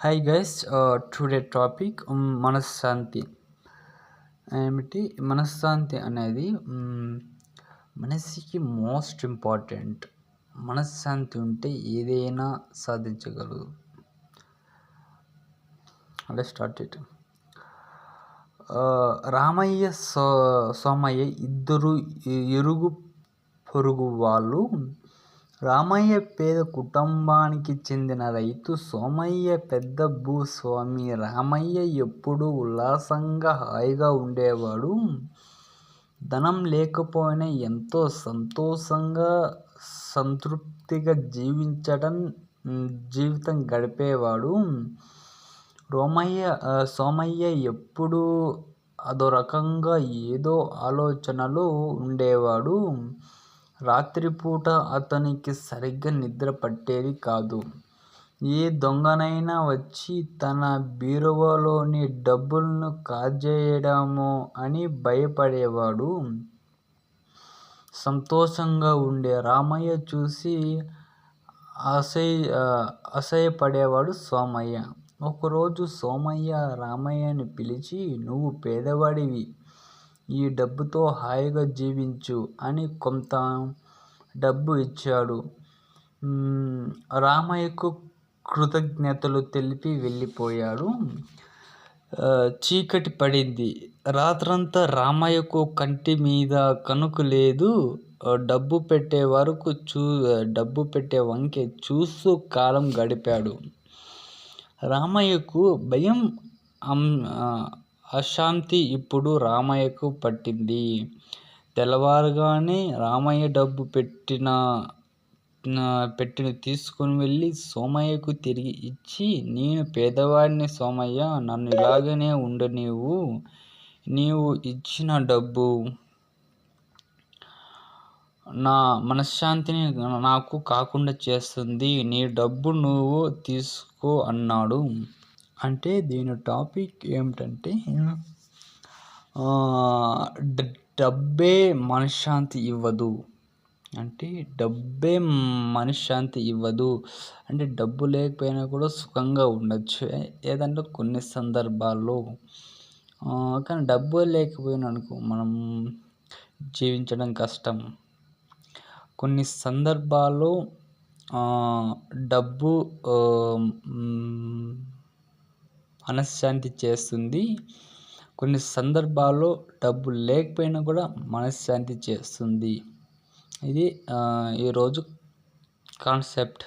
Hi guys, today topic మనశ్శాంతి. ఏమిటి మనశ్శాంతి అనేది? మనిషికి మోస్ట్ ఇంపార్టెంట్. మనశ్శాంతి ఉంటే ఏదైనా సాధించగలరు. Let's start it. Ramayya, Somayya ఇద్దరు ఇరుగు పొరుగు వాళ్ళు. రామయ్య పేద కుటుంబానికి చెందిన రైతు, సోమయ్య పెద్ద భూస్వామి. రామయ్య ఎప్పుడూ ఉల్లాసంగా హాయిగా ఉండేవాడు. ధనం లేకపోయినా ఎంతో సంతోషంగా సంతృప్తిగా జీవితం గడిపేవాడు. సోమయ్య ఎప్పుడూ అదో రకంగా ఏదో ఆలోచనలో ఉండేవాడు. రాత్రిపూట అతనికి సరిగ్గా నిద్ర పట్టేది కాదు. ఏ దొంగనైనా వచ్చి తన బీరువాలోని డబ్బులను కాజేయడమో అని భయపడేవాడు. సంతోషంగా ఉండే రామయ్య చూసి అసహ్యపడేవాడు సోమయ్య. ఒకరోజు సోమయ్య రామయ్యని పిలిచి, "నువ్వు పేదవాడివి, ఈ డబ్బుతో హాయిగా జీవించు" అని కొంత డబ్బు ఇచ్చాడు. రామయ్యకు కృతజ్ఞతలు తెలిపి వెళ్ళిపోయాడు. చీకటి పడింది. రాత్రంతా రామయ్యకు కంటి మీద కనుక లేదు. డబ్బు పెట్టే వంకే చూస్తూ కాలం గడిపాడు. రామయ్యకు భయం, అశాంతి ఇప్పుడు రామయ్యకు పట్టింది. తెల్లవారగానే రామయ్య డబ్బు పెట్టిన తీసుకుని వెళ్ళి సోమయ్యకు తిరిగి ఇచ్చి, "నేను పేదవాడిని సోమయ్య, నన్ను ఇలాగనే ఉండనివ్వు. నీవు ఇచ్చిన డబ్బు నా మనశ్శాంతిని నాకు కాకుండా చేస్తుంది. నీ డబ్బు నువ్వు తీసుకో" అన్నాడు. అంటే దీని టాపిక్ ఏమిటంటే, డబ్బే మనశ్శాంతి ఇవ్వదు. అంటే డబ్బు లేకపోయినా కూడా సుఖంగా ఉండొచ్చు ఏదంటే కొన్ని సందర్భాల్లో. కానీ డబ్బు లేకపోయినా అనుకో, మనం జీవించడం కష్టం. కొన్ని సందర్భాల్లో డబ్బు మనశ్శాంతి చేస్తుంది. కొన్ని సందర్భాల్లో డబ్బు లేకపోయినా కూడా మనశ్శాంతి చేస్తుంది. ఇది ఈరోజు కాన్సెప్ట్.